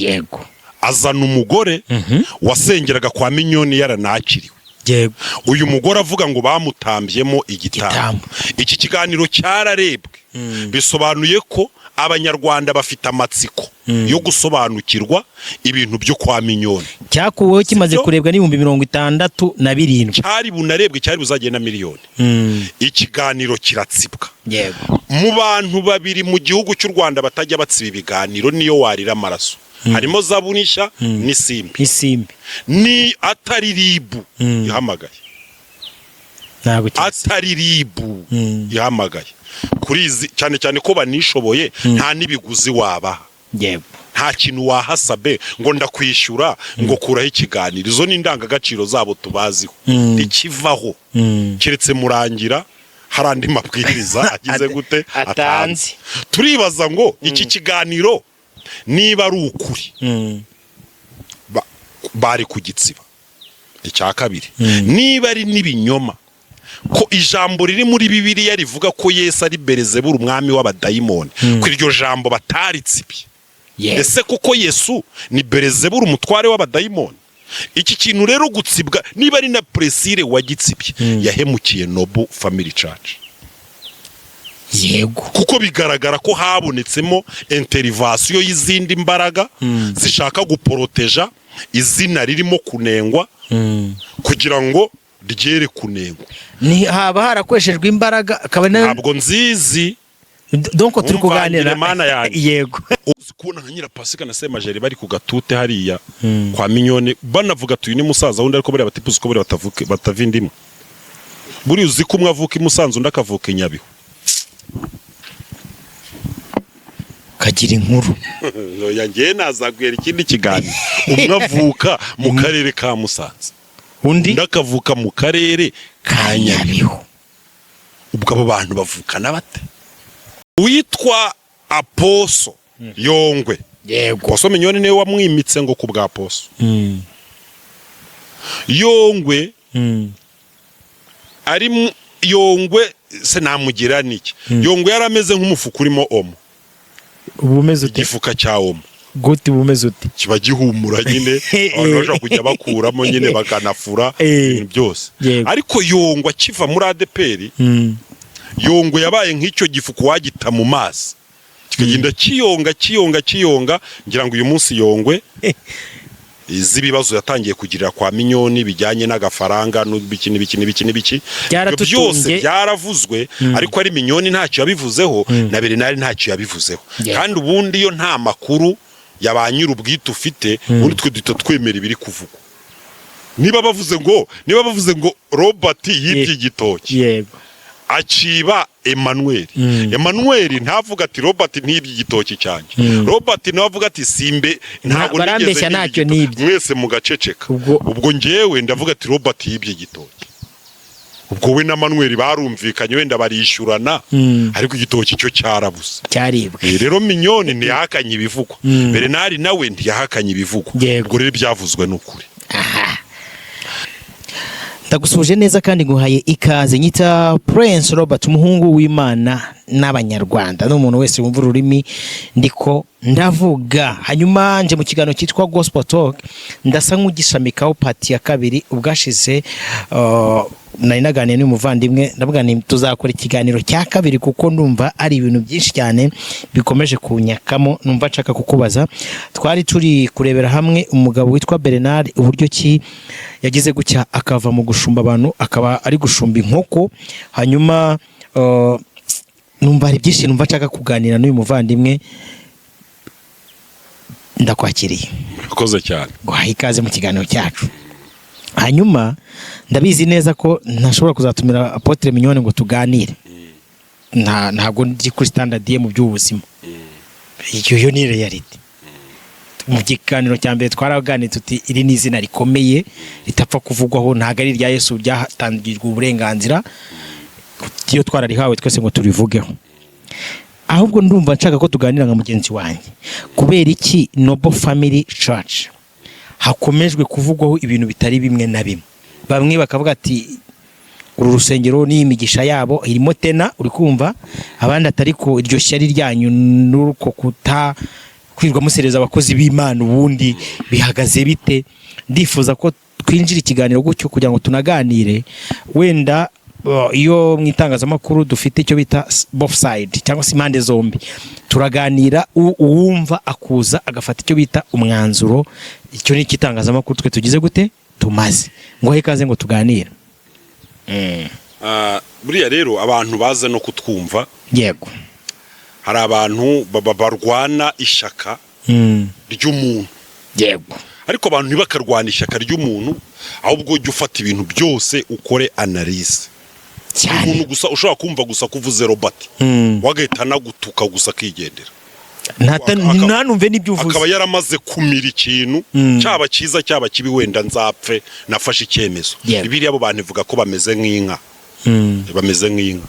yego azana umugore wasengeraga kwa Minyoni yaranakiriwe. yego uyu mugore avuga ngo bamutambyemo igitambo. Iki kiganiro cyararebwe bisobanuye ko abanyarwanda bafite amatsiko yo gusobanukirwa ibintu byo kwa Minyoni. Cyakuweho kimaze kurebwa n'ibihumbi 67 cyari bunarebwe cyari buzagenda miliyoni. Ikiganiro kiratsibwa. yego Mu bantu babiri mu gihugu cy'u Rwanda batajya batsiba ibiganiro niyo warira amaraso harimo Zabunisha n'Isimbi. Ni atari ribu yahamagaye. Atari ribu yahamagaye kuri izi cyane cyane ko banishoboye nta nibiguzi wabaha. yego nta kintu wahasabe ngo ndakwishyura ngo kuraho ikiganiro. Izo ni indangagaciro zabo tubaziho. Ikivaho keretse murangira hari andi mabwiriza agize gute atanze. Turibaza ngo iki kiganiro niba ari ukuri bari kugitsiba. Icya kabiri niba ari nibinyoma ko ijambo riri muri Bibiliya rivuga ko Yesu ari Belezebuli umwami w'abadayimoni ko iryo jambo bataritsibye. Ese kuko Yesu ni Belezebuli umutware w'abadayimoni? Iki kintu rero gutsibwa niba ari na Presile wagitsibye yahemukiye Noble Family Church. yego kuko bigaragara ko habonetsemo intervention y'izindi mbaraga zishaka guporoteja izina ririmo kunengwa kugira ngo ryere kunengwa. Ni haba harakoreshejwe imbaraga akaba ntabwo nzizi donc turi kuganira yego uzi kubona nka Nyirapasika na Semajeri bari ku gatute hariya kwa Minyoni banavuga tuyi ni musaza wundi ariko bari batipuze ko bari batava indimwe. Buri uzi ko umwe avuka i Musanze undi akavuka i Nyabihu. Kagira inkuru yanjye nazagwera ikindi kiganiro. Umwe avuka mu karere ka Musanze undi ndakavuka mu karere ka Nyabihu. Ubwo abo bantu bavukana bate? Witwa Aposo Yongwe. yego Aposo Minyoni niwe wamwimitse ngo ku bwa Aposo. Yongwe ari Yongwe se namugira niki? Yongwe yarameze nk'umufuka urimo omo. Ubumeze ute? Igifuka cya omo. Gute bumeze ute? Kiba gihumura nyine abantu bashaka kujya bakuramo nyine bakanafura ibintu byose. Ariko Yongwe akiva muri ADPR Yongwe yabaye nk'icyo gifuka wagita mu mazi kikagenda kiyonga ngira ngo uyu munsi Yongwe izibibazo yatangiye kugirira kwa Minyoni bijyanye n'agafaranga n'ibiki byose byaravuzwe ariko ari Minyoni ntacyo yabivuzeho na Bernard ntacyo yabivuzeho. Kandi ubundi yo nta makuru yabanyira ubwite ufite undi twe duto twemera ibiri kuvugwa. Niba bavuze ngo Robert yibye igitoki yego aciba Emmanuel ntavuga ati Robert ntibye igitoki cyanjye. Robert nawe avuga ati Simbe ntabwo nigeze ntacyo nibye. Mwese mugaceceka. Ubwo ngewe ndavuga ati Robert yibye igitoki. Ubwo we na Emmanuel barumvikanye wenda barishyurana ariko igitoki cyo cyarabuze cyaribwe. Rero Minyoni ntiyahakanye ibivugwa. Bernard nawe ntiyahakanye ibivugwa. Ubwo rero byavuzwe n'ukuri. Ndagusuje neza kandi nguhaye ikaze. Nyita Prince Robert umuhungu w'Imana n'abanyarwanda n'umuntu wese wumva ururimi ndiko ndavuga. Hanyuma nje mu kiganiro cyitwa Gospel Talk ndasa nk'ugishamikaho pati ya kabiri. Ubwashize nari naganiye n'umuvandimwe ndavuga ni tuzakora ikiganiro cya kabiri kuko ndumva ari ibintu byinshi cyane bikomeje kunyakamo. Numva nshaka kukubaza, twari turi kurebera hamwe umugabo witwa Bernard uburyo ki yagize gucya akava mu gushumba abantu akaba ari gushumba inkoko. Hanyuma numva ari byinshi numva nshaka kuganira n'uyu muvandimwe. Ndakwakiriye. Ukoze cyane. Guhaye ikaze mu kiganiro cyacu. Hanyuma ndabizi neza ko ntashobora kuzatumira Apotre Minyoni ngo tuganire. Ntabwo ndi kuri standard ye mu by'ubuzima. Iyo ni reality. Mu kiganiro cya mbere twaraganiriye tuti iri ni izina rikomeye ritapfa kuvugwaho, ntago ari rya Yesu ryatangirwa uburenganzira. Iyo twararihawe twese ngo turivugeho. Ahubwo ndumva nshaka ko tuganira nka mugenzi wanjye. Kubera iki Noble Family Church hakomejwe kuvugwaho ibintu bitari bimwe na bimwe? Bamwe bakavuga ati uru rusengero ni imigisha yabo irimo tena uri kumva, abandi atari ko iryo shyari ryanyu nuko kwirwa musereza abakozi b'Imana ubundi bihagaze bite? Ndifuza ko twinjira ikiganiro gutyo kugira ngo tunaganire, wenda iyo mu itangazamakuru dufite icyo bita both side cyangwa se impande zombi, turaganira uwumva akuza agafata icyo bita umwanzuro. Icyo ni ikitangazamakuru twe tugize gute tumaze ngo ikaze ngo tuganire. Buriya rero abantu baza no kutwumva, yego, hari abantu barwana ishyaka ry'umuntu, yego, ariko abantu ntibakarwana ishyaka ry'umuntu, ahubwo ujye ufata ibintu byose ukore analyse. Umuntu gusa ushobora kumva gusa kuvuze Robert wagahita nagutuka gusa kigendera, ntanumve n'ibyo uvuze, akaba yaramaze kumira ikintu cyaba cyiza cyaba kibi, wenda nzapfe nafashe icyemezo. Ibiri abo bantu ivuga ko bameze nk'inka, bameze nk'inka.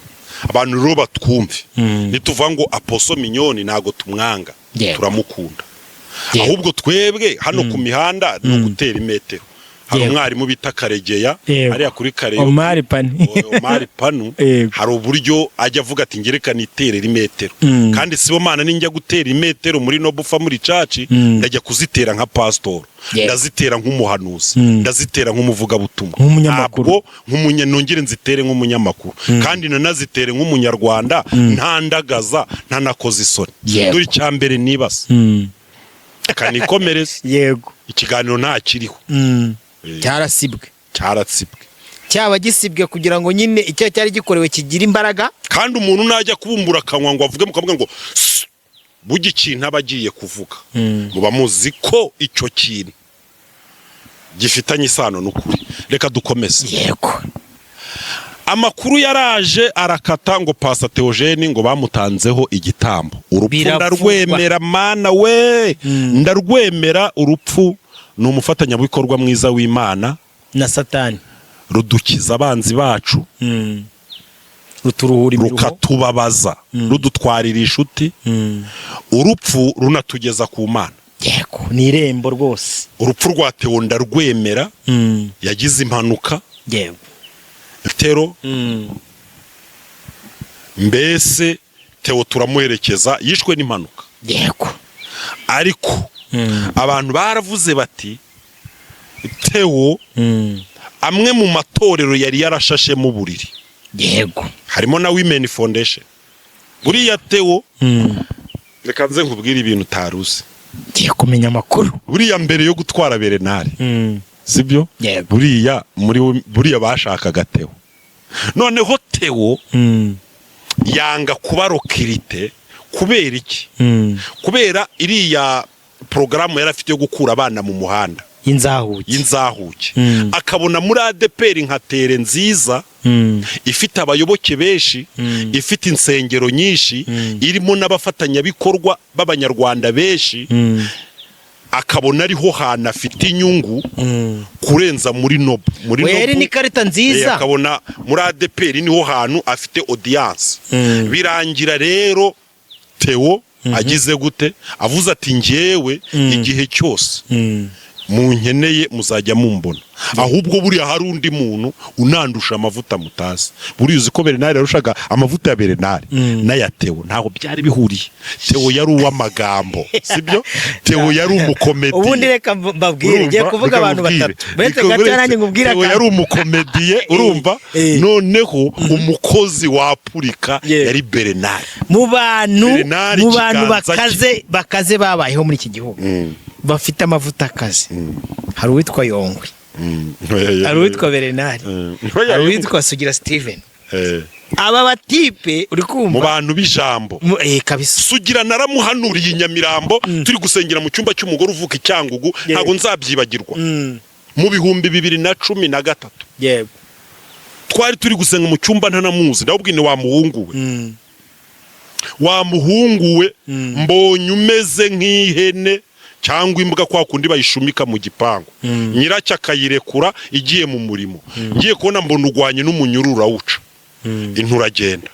Abantu rero batwumve, nituvuga ngo Apostle Mignone ntago tumwanga, turamukunda, ahubwo twebwe hano ku mihanda no gutera imetero. Hari umwarimu bita Karegeya hariya kuri Kareyo, Omar Panu, hari uburyo ajya avuga ati ngerekana iterera imetero, kandi sibo mana ninjya gutera imetero muri Nobufa muri caci, ndajya kuzitera nka pastor, ndazitera nk'umuhanuzi, ndazitera nk'umuvugabutumwa, ntabwo nongere nzitere nk'umunyamakuru, kandi nanazitere nk'umunyarwanda, ntandagaza ntanakoze isoni. Dore cyambere nibasa kanikomereza, yego, ikiganiro nta kiriho, cyarasibwe, cyaba gisibwe kugira ngo nyine icyo cyari gikorewe kigira imbaraga. Kandi umuntu najya kubumbura akanwa ngo avuge mukavuga ngo burya ikintu aba agiye kuvuga, muba muzi ko icyo kintu gifitanye isano n'ukuri. Reka dukomeze. Yego, amakuru yaraje arakata ngo Pastor Theogene ngo bamutanzeho igitambo. Urupfu ndarwemera mana we, ndarwemera. Urupfu ni umufatanyabikorwa mwiza w'Imana na Satani, rudukiza abanzi bacu, ruturuhura imiruho, rukatubabaza, rudutwarira inshuti. Urupfu runatugeza ku Mana. Yego, ni irembo rwose. Urupfu rwa Theo ndarwemera, yagize impanuka. Yego, Tero mbese Theo turamuherekeza, yishwe n'impanuka. Yego, ariko abantu baravuze bati Theo amwe mu matorero yari yarashashemo uburiri. Yego, harimo na Women Foundation. Buriya Theo, reka nze nkubwire ibintu utaruzi, ngiye kumenya amakuru. Buriya mbere yo gutwara Bernard, sibyo? Buriya bashakaga Theo. Noneho Theo yanga kuba rokirite. Kubera iki? Kubera iriya porogaramu yari afite yo gukura abana mu muhanda, y'inzahuke. Akabona muri ADPR nka tere nziza, ifite abayoboke benshi, ifite insengero nyinshi, irimo n'abafatanyabikorwa b'abanyarwanda benshi, akabona ariho hana afite inyungu kurenza muri Nobu. Muri Nobu ni karita nziza, akabona muri ADPR niho hantu afite audience. Birangira rero Theo agize gute, avuze ati ngewe igihe cyose munkeneye muzajya mumbona. Ahubwo buriya hari undi muntu unandusha amavuta mutazi. Buriya uzi ko Bernard yarushaga amavuta ya Bernard n'aya Theo ntaho byari bihuriye. Theo yari uw'amagambo, sibyo? Theo yari umukomedi. Ubundi reka mbabwire, ngiye kuvuga abantu batatu. Bete gataranye ngubwira Theo yari umukomediye, urumva? Noneho umukozi wa Apurika yari Bernard. Mu bantu bakaze babayeho muri iki gihugu, bafite amavuta akazi, hari uwitwa Yongwe, hari uwitwa Bernard, hari uwitwa Sugira Steven. Aba batipe uri kumva mu bantu b'ijambo kabisa. Sugira naramuhanuriye Nyamirambo, turi gusengera mu cyumba cy'umugore uvuka Icyangugu, ntago nzabyibagirwa. Mu bihumbi 2013. Yego, twari turi gusenga mu cyumba ntanamuzi, ndabubwine wa muhunguwe, mbonye umeze nk'ihene cyangwa imbwa kwa kundi bayishumika mu gipangu. Nyiracyo akayirekura igiye mu murimo. Ngiye kubona mbona ugwanye n'umunyurura urawuca. Inturagenda.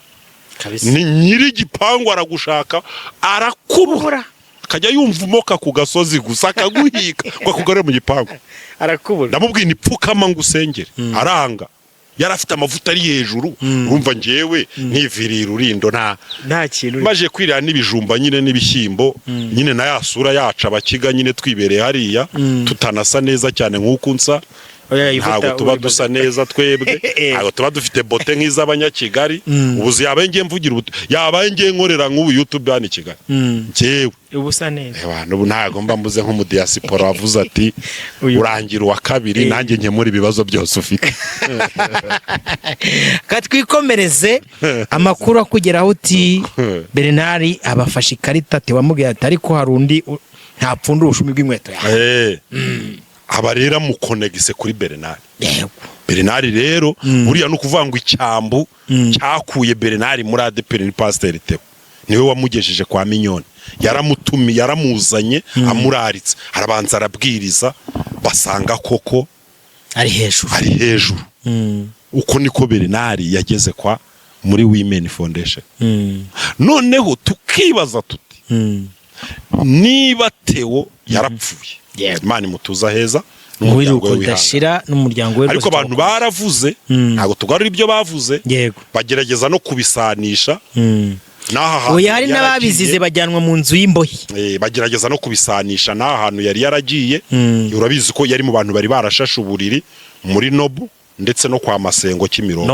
Ni nyiri gipangu aragushaka, arakubura. Akajya yumva umoka ku gasozi gusa akaguhiga kwa kugare mu gipangu. Arakubura. Ndamubwiye nipfukama ngusengere. Aranga. yarafite amavuta ari hejuru urumva ngewe ntiviriye Rurindo nta kintu maje kwirira n'ibijumba nyine n'ibishyimbo nyine na yasura yaca abakiga nyine twibereye hariya tutanasa neza cyane nk'uko nsa ntabwo tuba dusa neza twebwe ntabwo tuba dufite bote nk'iz'abanyakigali ubuzi yabaye ngiye mvugira yabaye ngiye nkorera nk'ubu YouTube hano i Kigali njyewe ubusa neza ubu ntabwo mba mbuze nk'umudiyasipora wavuze ati urangira uwa kabiri nanjye nkemura ibibazo byose ufite katwikomereze amakuru akugeraho uti Bernard abafashe ikarita ati wamubwiye ati ariko hari undi ntapfundura ubushumi bw'inkweto yawe aba rero mukonegise kuri Bernard Bernard rero buriya no kuvuga ngo icyambu cyakuye Bernard muri ADPR ni Pasteur Theo niwe wamugejeje kwa Mignone yaramuzanye amuraritse arabanza arabwiriza basanga koko ari hejuru uko niko Bernard yageze kwa muri Women Foundation noneho tukibaza tuti niba Theo yarapfuye Imana imutuza heza n'umuryango we udashira n'umuryango we ariko abantu baravuze ntago tugarura ibyo bavuze bagerageza no kubisanisha oya hari n'ababizize bajyanwa mu nzu y'imbohe bagerageza no kubisanisha n'aha hantu yari yaragiye urabizi ko yari mu bantu bari barashashe uburiri muri Nobu ndetse no kwa Masengo Kimironko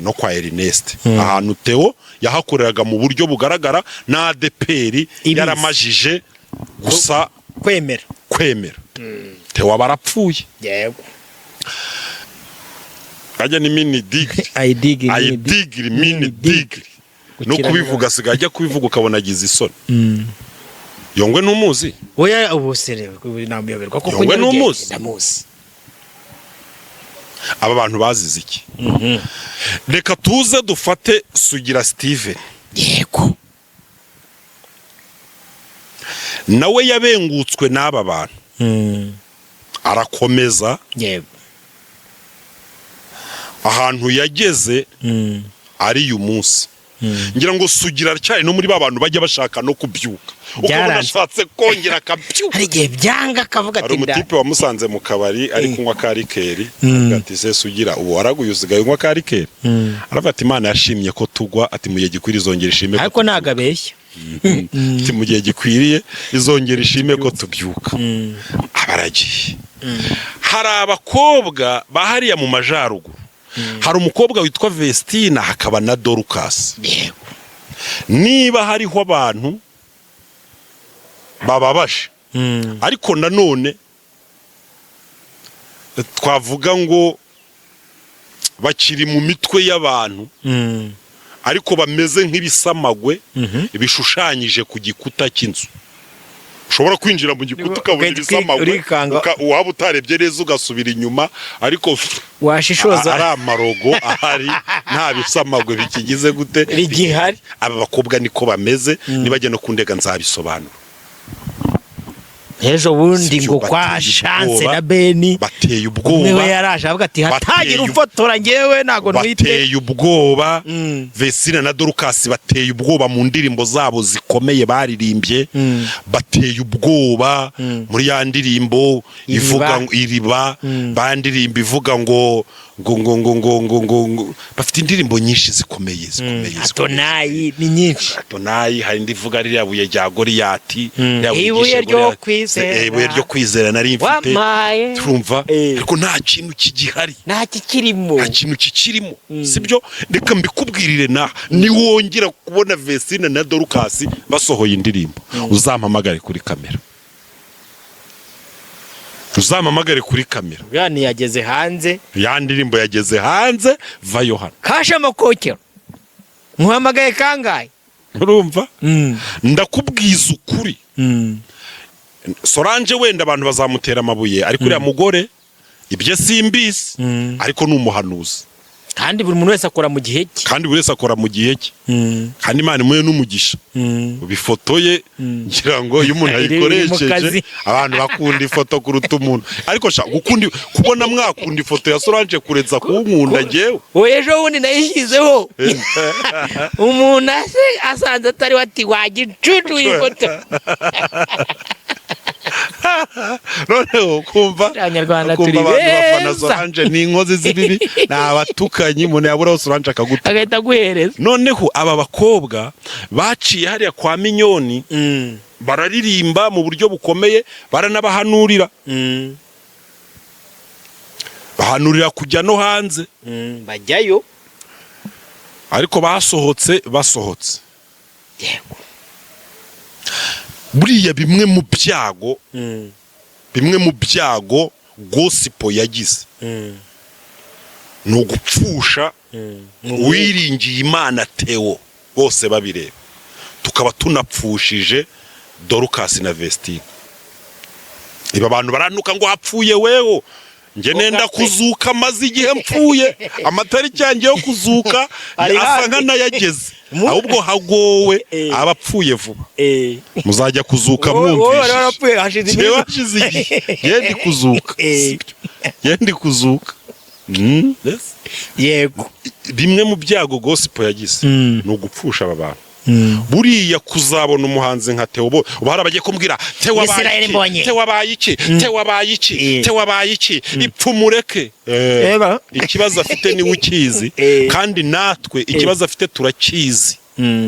no kwa Ernest ahantu Theo yahakoreraga mu buryo bugaragara na ADPR yaramajije gusa kwemera Theo abarapfuye yego ajya ni mini digiri mini digiri no kubivuga sigajya kubivuga ukabona agize isoni Yongwe n'umuzi oya ubusere namuyoberwa kuko Yongwe n'umuzi ndamuzi aba bantu bazize iki reka tuze dufate Sugira Steven yego nawe yabengutswe n'aba bantu arakomeza yego ahantu yageze ari uyu munsi ngira ngo Sugira cyane no muri babantu bajya bashaka no kubyuka uko nashatse kongera akabyuka hari gihe byanga kavuga ati umutipe wamusanze mu kabari ari kunywa karikeri ati se Sugira ubu araguyuzigaye unywa karikeri arafata Imana yashimye ko tugwa ati mu gihe gikwiriye izongera ishime ariko nagabeshya ati mu gihe gikwiriye izongera ishime ko tubyuka abaragiye hari abakobwa bahariya mu majaruguru hari umukobwa witwa Vestina hakaba na Dorcas niba hariho abantu bababashe ariko nanone twavuga ngo bakiri mu mitwe y'abantu ariko bameze nk'ibisamagwe bishushanyije ku gikuta cy'inzu ushobora kwinjira mu gikuta ukabona ibisamagwe waba utarebye neza ugasubira inyuma ariko washishoza ari amarogo ahari nta bisamagwe bikigize gute bigihari aba bakobwa niko bameze nibajya no kundega nzabisobanura ejo bundi ngo kwa Chance na Beni bateye ubwoba niwe yaraje avuga ati hatagira ufotora ngewe nago ntwite bateye ubwoba Vesina na Dorcas bateye ubwoba mu ndirimbo zabo zikomeye baririmbye bateye ubwoba muri ya ndirimbo ivuga ngo iriba bandirimba ivuga ngo bafite indirimbo nyinshi zikomeye Adonayi ni nyinshi Adonayi hari ndivuga ririya buye rya Goriyati ibuye ryo kwizera nari mfite turumva ariko nta kintu kigihari nta kintu kikirimo sibyo reka mbikubwirire na niwongera kubona Vesina na Dorcas basohoye indirimbo uzampamagare kuri kamera yani yageze hanze ya ndirimbo yageze hanze vayo hano kasha makokero muhamagaye kangaye urumva ndakubwiza ukuri Solange wenda abantu bazamutera amabuye ariko uriya mugore ibyo simbisi ariko n'umuhanuzi kandi buri muntu wese akora mu gihe cye kandi Imana imuhe n'umugisha ubifotoye ngira ngo iyo umuntu ayikoresheje abantu bakunda ifoto kuruta umuntu ariko kubona mwakunda ifoto ya Solange kurenza kunkunda ngewe ejo bundi nayishyizeho umuntu asanze atari wati wagicucu ifoto noneho kumva Abanyarwanda turi abantu bafana beza. Solange ni inkozi z'ibibi ni abatukanyi umuntu yaburaho Solange akaguta agahita guhereza. noneho aba bakobwa baciye hariya kwa Minyoni bararirimba mu buryo bukomeye baranabahanurira bahanurira kujya no hanze bajyayo ariko basohotse yego buriya bimwe mu byago gospel yagize ni ugupfusha wiringiye Imana Theo bose babireba tukaba tunapfushije Dorcas na Vestine iba abantu baranuka ngo hapfuye weho nge nenda kuzuka maze igihe mpfuye amatariki yanjye yo kuzuka asa nk'anayageze ahubwo hagowe abapfuye vuba muzajya kuzuka mwumvise hashize igihe yendi kuzuka yego bimwe mu byago gospel yagize ni ugupfusha aba bantu buriya kuzabona umuhanzi nka Theo bo barabagiye kumbwira Theo wabaye iki ipfumureke ikibazo afite ni ukizi kandi natwe ikibazo afite turakizi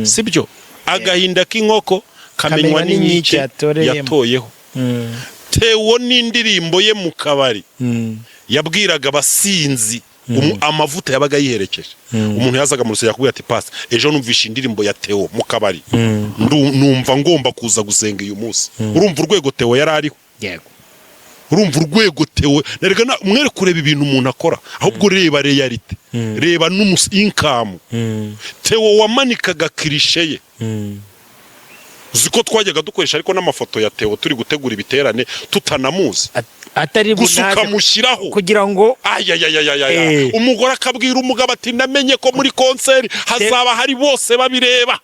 sibyo agahinda k'inkoko kamenywa n'inkike yatoyeho Theo n'indirimbo ye mu kabari yabwiraga abasinzi amavuta yabaga yiherekeje umuntu yazaga mu rusengero yakubwira ati pasi ejo numvisha indirimbo ya Theo mu kabari numva ngomba kuza gusenga uyu munsi urumva urwego Theo yari ariho yego urumva urwego Theo nerega mwere kureba ibintu umuntu akora ahubwo reba reality reba income Theo wamanikaga kirishe ye ziko twajyaga dukoresha ariko n'amafoto ya Theo turi gutegura ibiterane tutanamuzi atari gusuka mushyiraho kugira ngo umugore akabwira umugabo ati namenye ko muri konseri hazaba hari bose babireba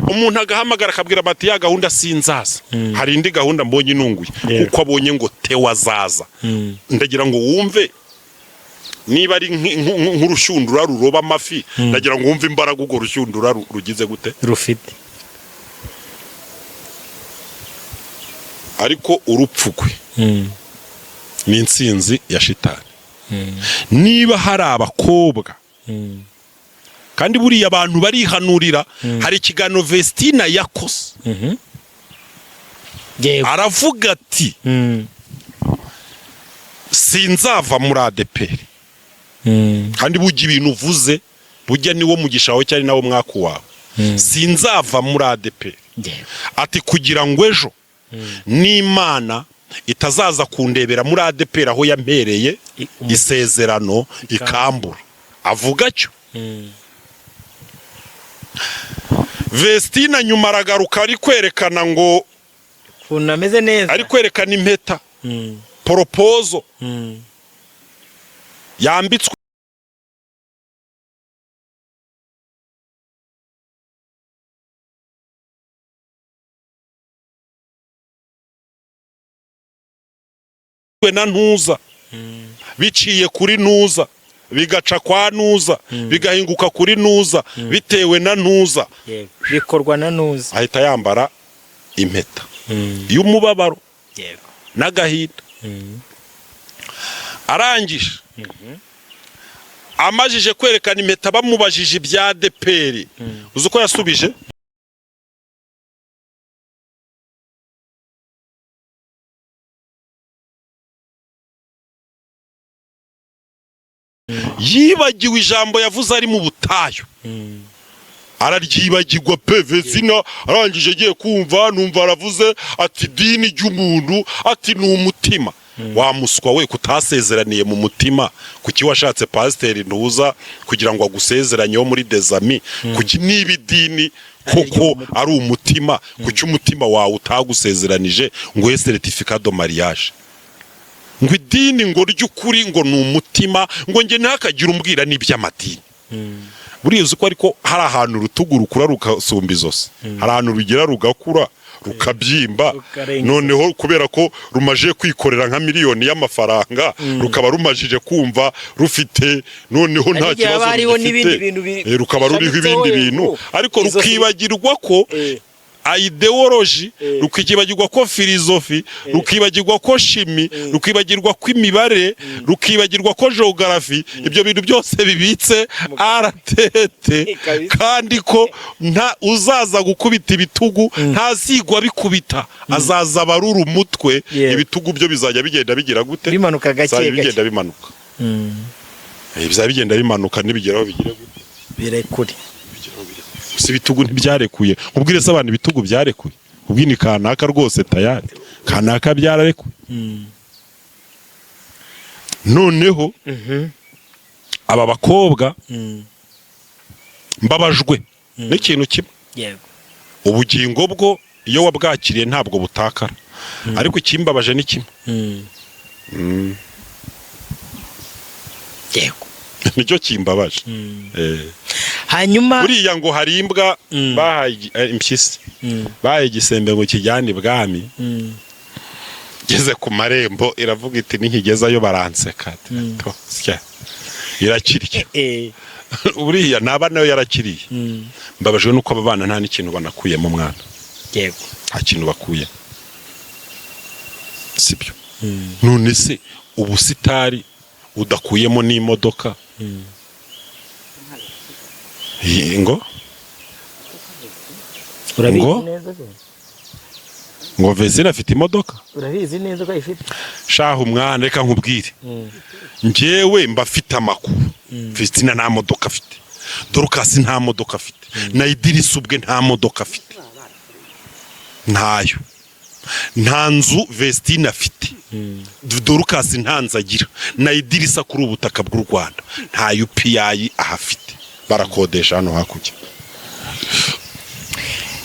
umuntu agahamagara akabwira bati ya gahunda sinzaza hari indi gahunda mbonye inunguye uko abonye ngo Theo azaza ndagira ngo wumve niba ari nk'urushundura ruroba amafi ndagira ngo wumve imbaraga ugo rushundura rugize gute rufite ariko urupfugwe ni insinzi ya shitani niba hari abakobwa kandi buriya abantu barihanurira hari ikiganiro Vestina yakoze aravuga ati sinzava muri ADEPR kandi bujya ibintu uvuze bujya niwo mugisha wawe cyari nawo mwaku wawe sinzava muri ADEPR ati kugira ngo ejo n'Imana itazaza kundebera muri ADEPR aho yampereye isezerano ikambura avuga cyo Vestina nyuma aragaruka ari kwerekana ngo kunameze neza ari kwerekana impeta proposal yambitswe na Ntuza biciye kuri Ntuza bigaca kwa Ntuza bigahinguka kuri Ntuza bitewe na Ntuza bikorwa na Ntuza ahita yambara impeta y'umubabaro n'agahinda arangije amajije kwerekana impeta bamubajije ibya ADEPR uzi uko yasubije yibagiwe ijambo yavuze ari mu butayu araryibagirwa pe Vestina arangije agiye kumva numva aravuze ati dini ry'umuntu ati ni umutima wamuswa we kutasezeraniye mu mutima kuki washatse pasiteri Ntuza kugira ngo agusezeranyeho muri Dezami kuki niba idini koko ari umutima kuki umutima wawe utagusezeranije ngo certificat de mariage ngo idini ngo ry'ukuri ngo ni umutima ngo nge ntakagira umbwira n'iby'amadini buriya uzi ko ariko hari ahantu urutugu rukura rukasumba izosi hari ahantu rugira rugakura rukabyimba noneho kubera ko rumaje kwikorera nka miliyoni y'amafaranga rukaba rumajije kumva rufite noneho nta kibazo rufite rukaba ruriho ibindi bintu ariko rukibagirwa ko ideology, rukibagirwa ko filozofi, rukibagirwa ko shimi, rukibagirwa ko imibare, rukibagirwa ko geography, ibyo bintu byose bibitse aratete, kandi ko nta uzaza gukubita ibitugu ntazigwa bikubita, azaza barura umutwe, ibitugu byo bizajya bigenda bigira gute, bimanuka gake bigenda bimanuka, bizajya bigenda bimanuka nibigeraho bigira gute, birekure. Si ibitugu ntibyarekuye, ubwire se abantu ibitugu byarekuye, ubwini kanaka rwose tayari, kanaka byararekuye. Noneho aba bakobwa mbabajwe n'ikintu kimwe, ubugingo bwo iyo wabwakiriye ntabwo butakara, ariko ikimbabaje ni kimwe, nicyo kimbabaje. Hanyuma buriya ngo hari imbwa bahaye impyisi, bahaye igisembe ngo kijyane ibwami, geze ku marembo iravuga iti nikigezayo baranseka, irakirya. Buriya naba nayo yarakiriye. Mbabajwe nuko aba bana nta n'ikintu banakuye mu mwana, nta kintu bakuye, sibyo? None se ubusitari udakuyemo n'imodoka, ngo Vezina afite imodoka, urabizi neza ko ifite. Shaho umwana reka nkubwire, njyewe mba afite amakuru, Vezina nta modoka afite, Dorcas nta modoka afite, na Idirisa ubwe nta modoka afite, ntayo, nta nzu Vezina afite, Dorcas nta nzu agira, na Idirisa kuri ubutaka bw'u Rwanda nta UPI ahafite, barakodesha hano hakurya.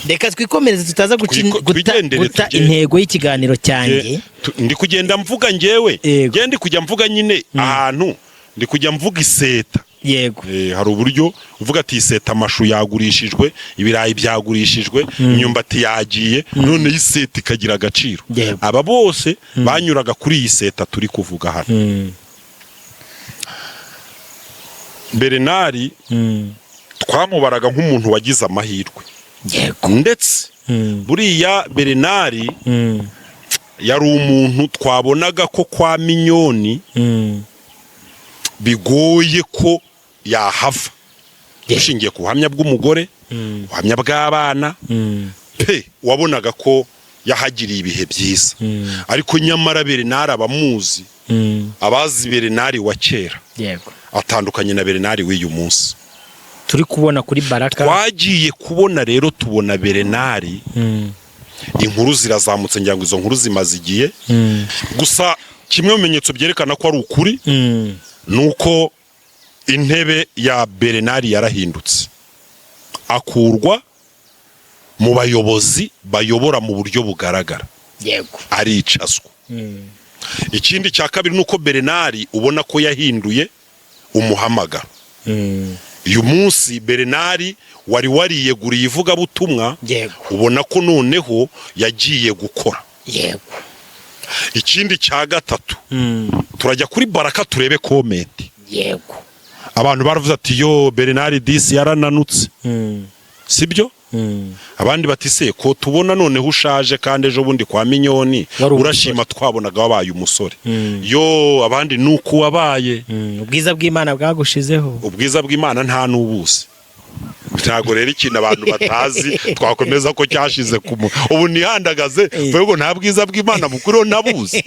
Reka twikomereze tutaza guta intego y'ikiganiro cyanjye. Ndi kugenda mvuga njyewe, ndi kujya mvuga nyine ahantu, ndi kujya mvuga iseta. Yego. Hari uburyo uvuga ati iseta amashu yagurishijwe, ibirayi byagurishijwe, imyumbati yagiye, none iseta ikagira agaciro. Aba bose banyuraga kuri iyi seta turi kuvuga hano. Bernard twamubaraga nk'umuntu wagize amahirwe, ndetse buriya Bernard yari umuntu twabonaga ko kwa Minyoni bigoye ko yahava, dushingiye ku buhamya bw'umugore, ubuhamya bw'abana, wabonaga ko yahagiriye ibihe byiza. Ariko nyamara Bernard abamuzi, abazi Bernard wa kera atandukanye na Bernard w'uyu munsi turi kubona kuri Baraka. Twagiye kubona rero, tubona Bernard, inkuru zirazamutse, ngira ngo izo nkuru zimaze igihe, gusa kimwe mu bimenyetso byerekana ko ari ukuri nuko intebe ya Bernard yarahindutse, akurwa mu bayobozi bayobora mu buryo bugaragara, aricazwa. Ikindi cya kabiri nuko Bernard ubona ko yahinduye umuhamagaro. Uyu munsi Bernard wari wariyeguriye ivugabutumwa, ubona ko noneho yagiye gukora. Ikindi cya gatatu, turajya kuri Baraka turebe komenti. Abantu baravuze ati yo Bernard disi yarananutse, sibyo? Abandi bati se ko tubona noneho ushaje kandi ejo bundi kwa Minyoni urashima twabonaga wabaye umusore. Yo abandi nuko wabaye, ubwiza bw'Imana bwagushizeho. Ubwiza bw'Imana nta nubuze. Ntago rero ikintu abantu batazi twakomeza ko cyashize ubu nihandagaze vuga nta bwiza bw'Imana mukuru nabuze.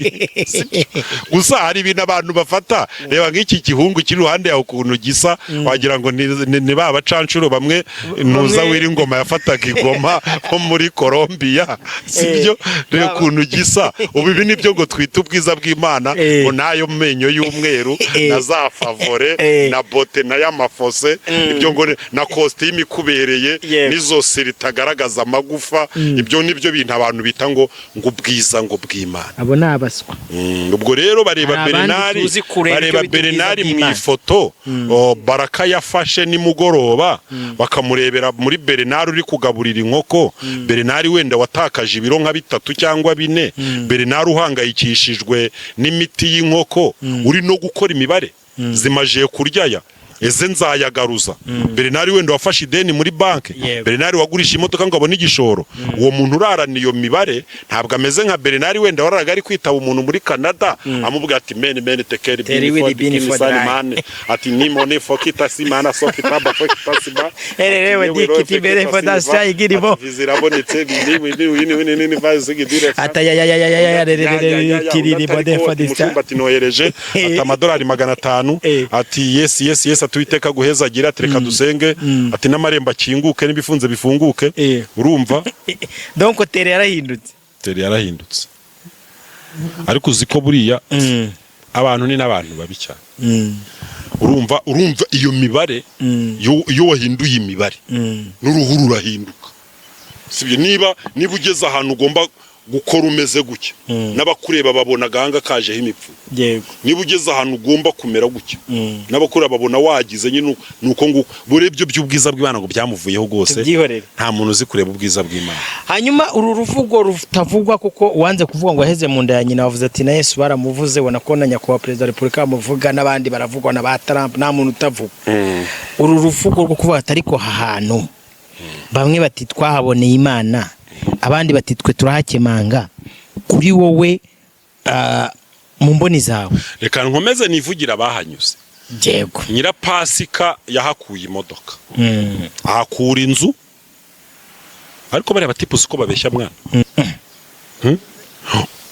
Gusa hari ibintu abantu bafata, reba nk'iki gihungu kiri ruhande yawe ukuntu gisa, wagira ngo ni baba cancuro bamwe nuza wiri ingoma yafataga igoma ko muri Colombia, sibyo? Rero ukuntu gisa, ubu ibi nibyo ngo twita ubwiza bw'Imana, ngo nayo menyo y'umweru na za favore na bote na y'amafose, ibyo ngo na costume ikubereye nizo siritagaragaza amagufa, ibyo nibyo bintu abantu bita ngo ubwiza ngo bw'Imana. Abo nabaswa. Ubwo rero bareba Bernard mu ifoto Baraka yafashe nimugoroba, bakamurebera muri Bernard uri kugaburira inkoko, Bernard wenda watakaje ibiro nka 3 cyangwa 4, Bernard uhangayikishijwe n'imiti y'inkoko, uri no gukora imibare zimajiye kuryaya. eze nzayagaruza. Bernard wenda wafashe ideni muri banki, Bernard wagurisha imodoka ngo abone igishoro, uwo muntu urarana iyo mibare ntabwo ameze nka Bernard wenda waraga ari kwitaba umuntu muri Canada amubwira ati men tekeri bini for man ati ni money for kita simana so kitaba for kita siba erewe dikiti bere for da sai girimo vizirabonetse ni vaze gidire ata ya kiriri bode for this ati noyereje ati amadolari 500 ati yes atwiteka guheza agira atreka dusenge ati n'amaremba kinguke n'ibifunze bifunguke urumva donc tere yarahindutse ariko uziko buriya abantu ni n'abantu babi cyane urumva iyo mibare yo wahinduye imibare n'uruhu rurahinduka sibyo niba ugeze ahantu ugomba gukora umeze gutya n'abakureba babona gahanga kajeho imipfu yego niba ugeze ahantu ugomba kumera gutya n'abakureba babona wagize nyine nuko ngo burebyo by'ubwiza bw'Imana ngo byamuvuyeho gose nta muntu uzi kureba ubwiza bw'Imana. Hanyuma uru ruvugo rutavugwa kuko wanze kuvuga ngo aheze mu nda ya nyina wavuze ati na Yesu baramuvuze bona ko na nyakubahwa Perezida wa Repubulika bamuvuga n'abandi baravugwa na ba Trump nta muntu utavuga uru ruvugo rwo kuvuga ati ariko hahantu bamwe bati twahaboneye Imana abandi bati twe turahakemanga kuri wowe mu mboni zawe. Reka nkomeze nivugira bahanyuze. Yego Nyirapasika yahakuye imodoka ahakura inzu ariko bari batipusi ko babeshya mwana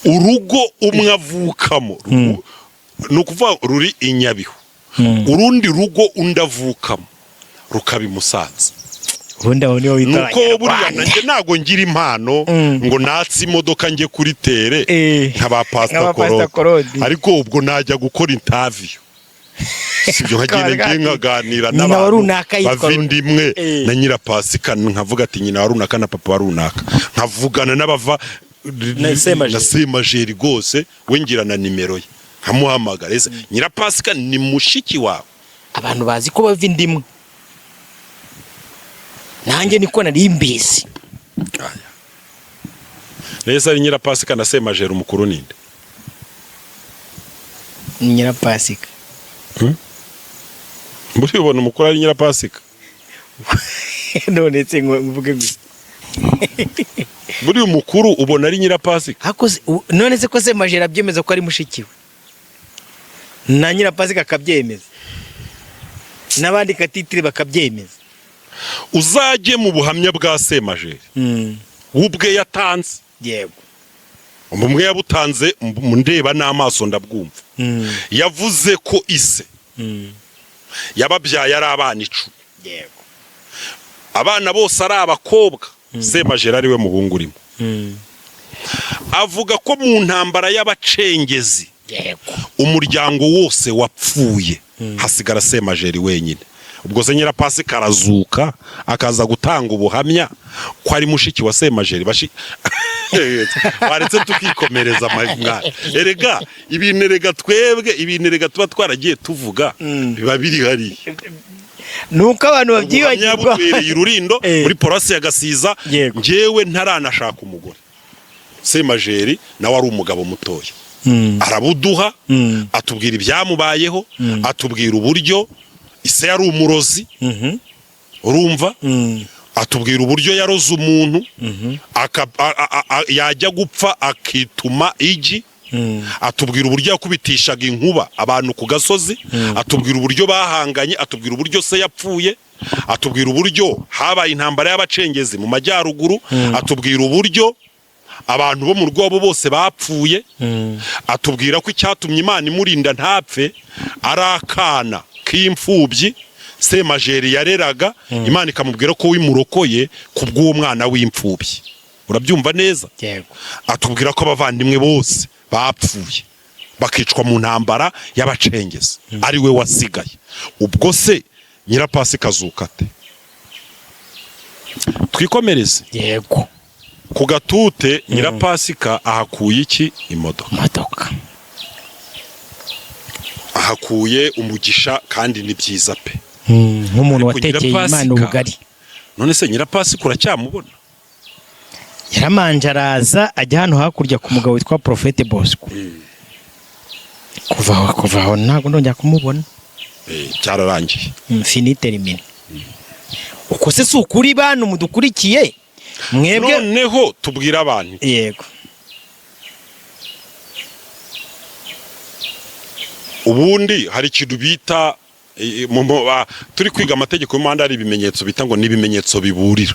urugo umwe avukamo nukuvuga ruri Inyabihu urundi rugo undavukamo rukabi Musanze nuko buriya nanjye nago ngira impano ngo natsi imodoka nge kuri tere nkaba Pastor Korodi ariko ubwo najya gukora interview sibyo nkagire nkaganira n'abantu bavindimwe na Nyirapasika nkavuga ati nyina warunaka na papa warunaka nkavugana n'abava na Semajeri gose wengira na nimero ye nkamuhamagara Nyirapasika ni mushiki wawe abantu bazi ko bavindimwe nanjye niko nari mbisi neza ari Nyirapasika na Semajeri umukuru ninde Nyirapasika muri ubona umukuru ari Nyirapasika none se mvuge gusa muri umukuru ubona ari Nyirapasika none se ko Semajeri abyemeza ko ari mushikiwe na Nyirapasika akabyemeza n'abandi katitire bakabyemeza uzajye mu buhamya bwa Semajeri ubwe yatanze yego umwe yabutanze ndeba n'amaso ndabwumva yavuze ko ise yababyaye ari abana 10 yego abana bose ari abakobwa Semajeri ari we muhungu urimo avuga ko mu ntambara y'abacengezi yego umuryango wose wapfuye hasigara Semajeri wenyine ubwo se Nyirapasika arazuka akaza gutanga ubuhamya ko ari mushiki wa Semajeri baretse tukikomereza mwana erega ibintu twebwe ibintu tuba twaragiye tuvuga biba biri hari nuko abantu babyibagirwa irurindo muri Polasi ya Gasiza ngewe ntaranashaka umugore Semajeri nawe ari umugabo mutoya arabuduha atubwira ibyamubayeho atubwira uburyo ise yari umurozi urumva atubwira uburyo yaroze umuntu yajya gupfa akituma igi atubwira uburyo yakubitishaga inkuba abantu ku gasozi atubwira uburyo bahanganye atubwira uburyo se yapfuye atubwira uburyo habaye intambara y'abacengezi mu majyaruguru atubwira uburyo abantu bo mu rwabo bose bapfuye atubwira ko icyatumye Imana imurinda ntapfe ari akana k'imfubyi Semajeri yareraga Imana ikamubwira ko wimurokoye kubw'uwo mwana w'imfubyi urabyumva neza atubwira ko abavandimwe bose bapfuye bakicwa mu ntambara y'abacengezi ari we wasigaye ubwo se Nyirapasika azukate twikomereze yego ku gatute Nyirapasika ahakuye iki imodoka ahakuye umugisha kandi ni byiza pe nk'umuntu watekeye Imana ubugari none se Nyirapasika uracyamubona yaramanje araza ajya hano hakurya ku mugabo witwa Prophete Bosco kuva aho ntabwo ndongera kumubona cyararangiye finite rimini. Uko se si ukuri bantu mudukurikiye mwebwe noneho tubwira abantu yego ubundi hari ikintu bita turi kwiga amategeko y'umuhanda hari ibimenyetso bita ngo ni ibimenyetso biburira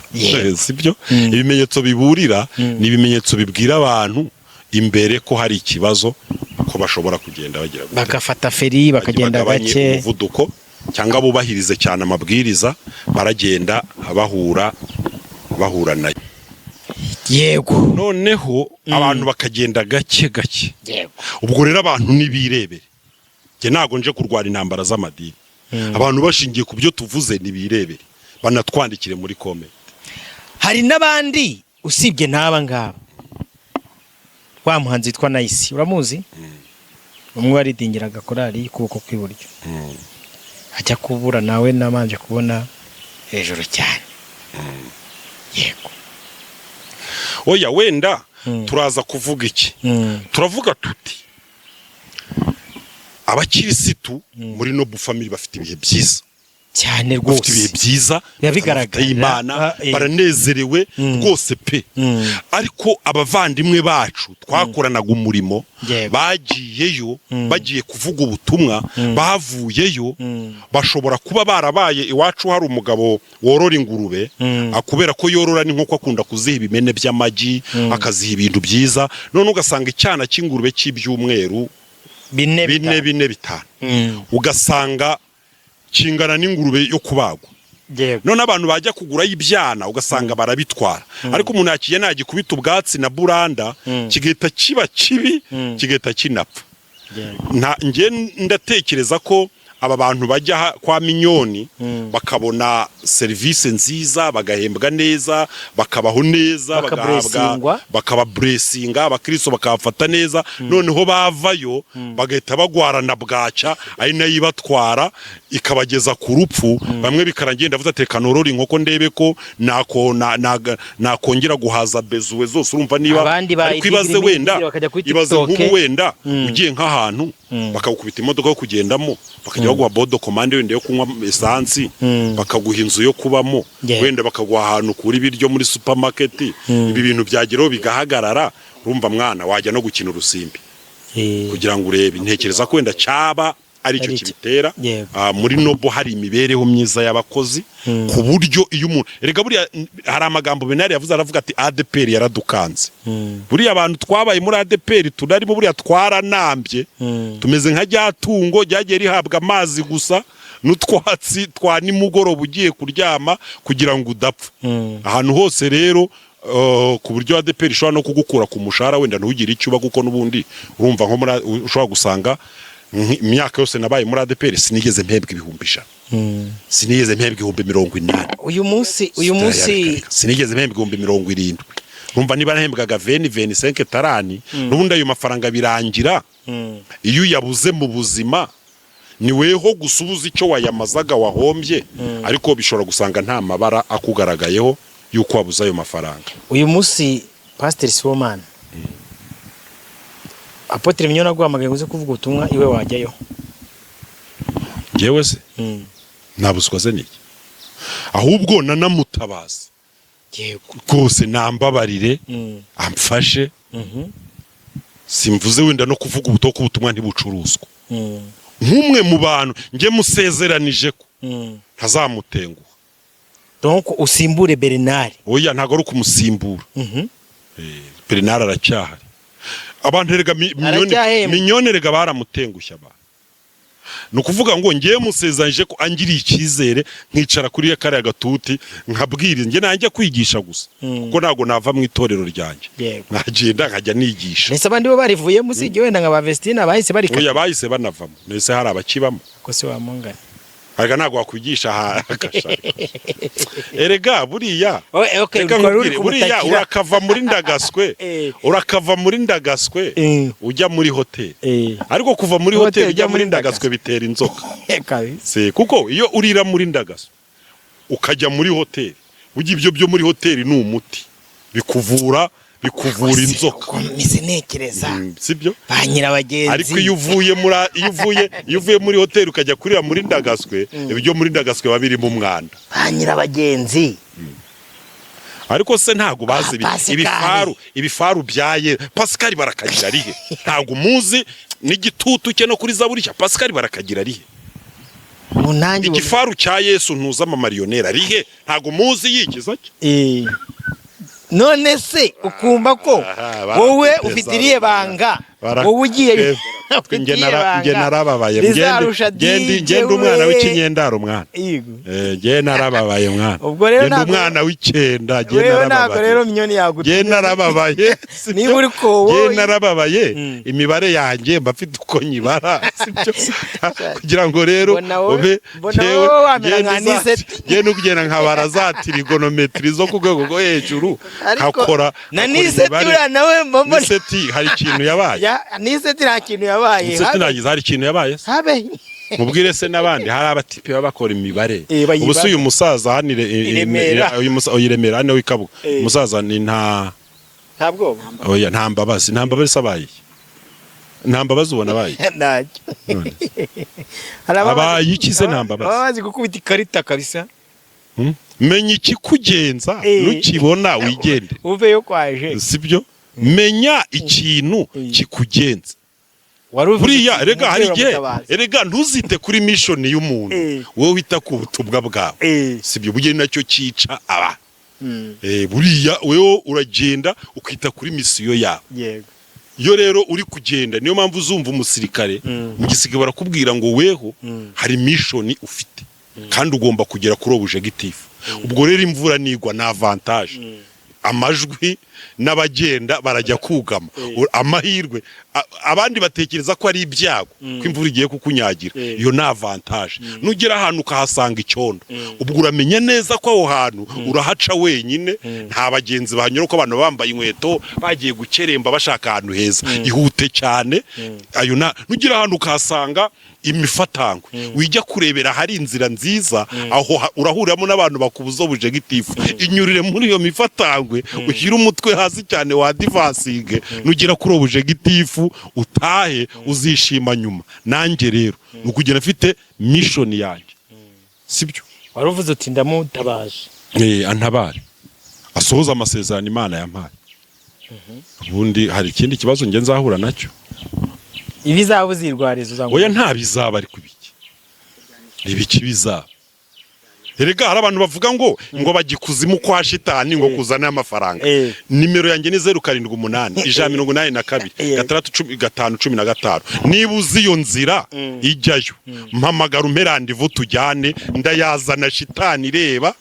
sibyo ibimenyetso biburira ni ibimenyetso bibwira abantu imbere ko hari ikibazo ko bashobora kugenda bagira bagafata feri bakagenda gake umuvuduko cyangwa bubahirize cyane amabwiriza baragenda bahura nayo yego noneho abantu bakagenda gake gake yego ubwo rero abantu nibirebere nge ntago nje kurwara intambara z'amadini abantu bashingiye ku byo tuvuze nibirebere banatwandikire muri comment. Hari n'abandi usibye n'aba ngaba wa muhanzi witwa Nice uramuzi umwe waridingiraga korali y'ukuboko kw'iburyo ajya kubura nawe namanje kubona hejuru cyane yego oya wenda turaza kuvuga iki turavuga tuti abakirisitu muri Noble Family bafite ibihe byiza cyane rwose bafite ibihe byiza yabigaragaye Imana baranezerewe rwose pe ariko abavandimwe bacu twakoranaga umurimo bagiyeyo bagiye kuvuga ubutumwa bavuyeyo bashobora kuba barabaye iwacu hari umugabo worora ingurube akubera ko yorora n'inkoko akunda kuziha ibimene by'amagi akaziha ibintu byiza none ugasanga icyana cy'ingurube cy'ibyumweru bine bitanu ugasanga kingana n'ingurube yo kubagwa none abantu bajya kugura y'ibyana ugasanga barabitwara ariko umuntu yakiye nagikubita ubwatsi na buranda kigeta kiba kibi kigeta kinapfa nge ndatekereza ko aba bantu bajya kwa Minyoni bakabona serivisi nziza bagahembwa neza bakabaho neza bakaba blessinga abakristo bakafata neza noneho bavayo bagahita bagwarana bwaca ari nayo ibatwara ikabageza ku rupfu bamwe bikarangiye ndavuze ateka norora inkoko ndebe ko nakongera guhaza bezuwe zose urumva niba ariko ibaze wenda ibaze nk'ubu wenda ugiye nk'ahantu bakagukubita imodoka yo kugendamo bakajya baguha bodo komande wenda yo kunywa esansi bakaguha inzu yo kubamo wenda bakaguha ahantu kuri biryo muri supermarket ibi bintu byageraho bigahagarara urumva mwana wajya no gukina urusimbi kugira ngo urebe ntekereza ko wenda cyaba ari cyo kibitera muri Noble hari imibereho myiza y'abakozi ku buryo iyo umuntu erega buriya hari amagambo Benari yavuze aravuga ati ADPR yaradukanze buriya abantu twabaye muri ADPR tunarimo buriya twaranambye tumeze nka ryatungo ryagiye rihabwa amazi gusa n'utwatsi twa nimugoroba ugiye kuryama kugira ngo udapfa ahantu hose rero ku buryo ADPR ishobora no kugukura ku mushahara wenda ntugire icyo uba kuko n'ubundi urumva nko muri ushobora gusanga imyaka yose nabaye muri ADPR sinigeze mpembwa ibihumbi 100 sinigeze mpembwa ibihumbi 80 uyu munsi sinigeze mpembwa ibihumbi 70 urumva niba nahembwaga 25 tarani n'ubundi ayo mafaranga birangira iyo yabuze mu buzima ni weho gusubuza icyo wayamazaga wahombye ariko bishobora gusanga nta mabara akugaragayeho yuko wabuze ayo mafaranga uyu munsi Pastor Sibomana Apotre Minyoni aguhamagaye uze kuvuga ubutumwa iwe wajyayo yewe se nabuzwaze niki ahubwo nanamutabaza rwose nambabarire amfashe simvuze wenda no kuvuga ubutumwa ntibucuruzwa nk'umwe mu bantu nge musezeranije ko ntazamutenguha donc usimbure Bernard oya ntago ari kumusimbura Bernard aracyahari abantu rega Minyoni rega baramutengushya abantu nukuvuga ngo ngiye musezanije ko angiriye ikizere nkicara kuri ya kare gatuti nkabwiriza nge nanjye kwigisha gusa kuko nago nava mu itorero ryanjye nkagenda nkajya nigisha nese abandi bo barivuye musije wenda nka ba Vestina bahise barika oya bahise banavamo nese hari abakibamo ko se wamungana arega nago wakwigisha erega buriya buriya urakava muri ndagaswe ujya muri hoteli ariko kuva muri hoteli ujya muri ndagaswe bitera inzoka kuko iyo urira muri ndagaswe ukajya muri hoteli ujya ibyo byo muri hoteli ni umuti bikuvura bikuvura inzoka. Mise nekereza sibyo ba nyirabagenzi. Ariko iyo uvuye muri hoteli ukajya kurira muri Ndagaswe, ibyo muri Ndagaswe babiri mu mwanda. Ba nyirabagenzi ariko se ntago bazi ibifaru byaye Pascal barakagira rihe ntago muzi n'igitutu cye no kuri Zaburi cya Pascal barakagira rihe igifaru cya Yesu ntuza amarionera rihe ntago muzi yikiza cye none se ukumva ko wowe ufitiriye banga wowe ugiye nge narababaye ngende umwana w'ikinyendaro mwana nge narababaye mwana ngende umwana w'icyenda nge narababaye rero minyoni yagutse nge narababaye niba uri ko nge narababaye imibare yanjye mbafite uko nyibara sibyo kugira ngo rero ube nge n'ugenda nkabara za trigonometri zo ku rwego rwo hejuru hakora na niseti uriya nawe mbona niseti hari ikintu yabaye niseti nta kintu yabaye hari ikintu yabaye habe mubwire se nabandi hari abatipe baba bakora imibare ubuso uyu musaza hanire uyu Remera hano w'Ikabuga umusaza ni ntabwo oya nta mbabazi sabaye nta mbabazi ubona baye abaye ikize nta mbabazi bazi gukubita ikarita kabisa menya ikikugenza nukibona wigende uveyo kwaje sibyo menya ikintu kikugenza buriya erega hari igihe erega ntuzite kuri mission y'umuntu wowe wita ku butubwa bwawe sibyo bugeni nacyo cyica aba buriya wewe uragenda ukita kuri misiyo yawe yego iyo rero uri kugenda niyo mpamvu uzumva umusirikare ngisiga barakubwira ngo weho hari mission ufite kandi ugomba kugera kuri objective ubwo rero imvura nigwa na avantage amajwi n'abagenda barajya kugama amahirwe abandi batekereza ko ari ibyago ko imvura igiye kukunyagira iyo na avantage nugera ahantu ukahasanga icyondo ubwo uramenya neza ko aho hantu urahaca wenyine nta bagenzi banyura ko abantu bambaye inkweto bagiye gukeremba bashaka ahantu heza ihute cyane ayo nugera ahantu ukahasanga imifatangwe wijya kurebera hari inzira nziza aho urahuramo n'abantu bakubuza objective inyurire muri iyo mifatangwe ushyira umutwe hasi cyane wa divasinge nugira kuri objective utahe uzishima nyuma nanjye rero nukugera afite mission yanjye sibyo waruvuze uti ndamutabaje antabare asohoza amasezerano Imana yampaye ubundi hari ikindi kibazo nge nzahura nacyo ibizaba uzirwariza uzango oya nta bizaba ari kubiki ibiki bizaba erega hari abantu bavuga ngo bagikuzimu kwa shitani ngo kuzana amafaranga nimero yanjye ni 078 182 61515 niba uzi iyo nzira ijyayo mpamagara umperandivu tujyane ndayazana shitani reba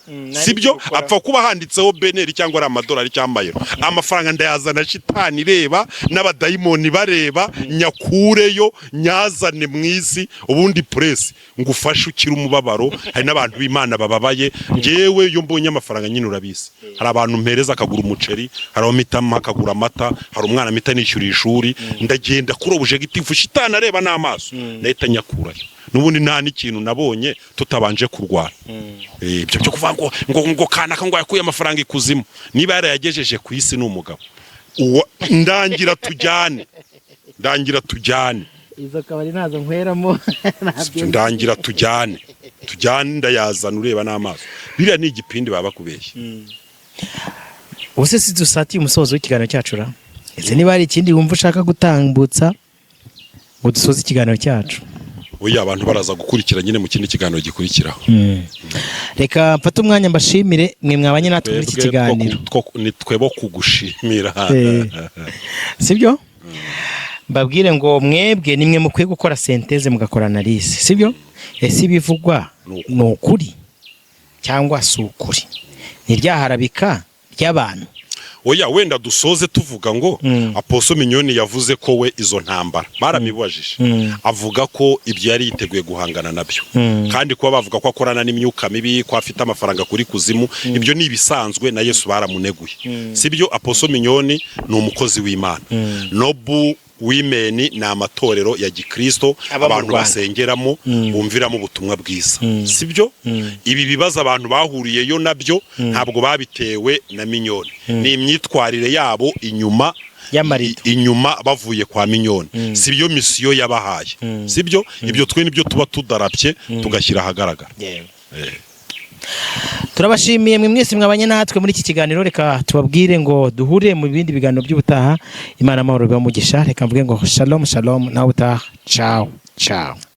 sibyo apfa kuba handitseho beneri cyangwa ari amadolari cyangwa euro amafaranga ndayazana shitani reba n'abadayimoni bareba nyakureyo nyazane mwisi ubundi press ngufashe ukira umubabaro hari n'abantu b'Imana bababaye ngewe yo mbonye amafaranga nyine urabise hari abantu mpereza akagura umuceri hari amitama akagura amata hari umwana mita nishyura ishuri ndagenda kuri objective shitani areba n'amaso leta nyakurayo nubundi nta n'ikintu nabonye tutabanje kurwana ibyo byo kuvuga ngo kanaka ngo yakuye amafaranga ikuzimu niba yarayagejeje ku isi n'umugabo ndangira tujyane izo kabari nazo nkweramo ndangira tujyane ndayazana ureba n'amaso biriya ni igipindi baba kubeshya ubuse si dusatiye umusozo w'ikiganiro cyacu ra ese niba hari ikindi wumva ushaka gutambutsa ngo dusoze ikiganiro cyacu oya abantu baraza gukurikira nyine mu kindi kiganiro gikurikiraho reka mfate umwanya mbashimire mwe mwabanye natwe muri iki kiganiro ni twebo kugushimira sibyo mbabwire ngo mwebwe nimwe mukwiye gukora synthèse mugakora analyse sibyo ese bivugwa ni ukuri cyangwa si ukuri ni ryaharabika ry'abantu oya wenda dusoze tuvuga ngo Apostle Mignone yavuze ko we izo ntambara baramibajije avuga ko ibyo yari yiteguye guhangana nabyo kandi kuba bavuga ko akorana n'imyuka mibi ko afite amafaranga kuri kuzimu ibyo ni ibisanzwe na Yesu baramuneguye sibyo Apostle Mignone ni umukozi w'Imana Nobu women ni amatorero ya gikristo abantu basengeramo bumviramo ubutumwa bwiza sibyo ibi bibazo abantu bahuriyeyo nabyo ntabwo babitewe na Mignone ni imyitwarire yabo inyuma bavuye kwa Mignone sibyo misiyo yabahaye sibyo ibyo twe nibyo tuba tudarapye tugashyira ahagaragara. Turabashimiye mwe mwese mwabanye natwe muri iki kiganiro, reka tubabwire ngo duhure mu bindi biganiro by'ubutaha. Imana amahoro bibamugisha, reka mvuge ngo shalom shalom, nawe utaha, ciao ciao.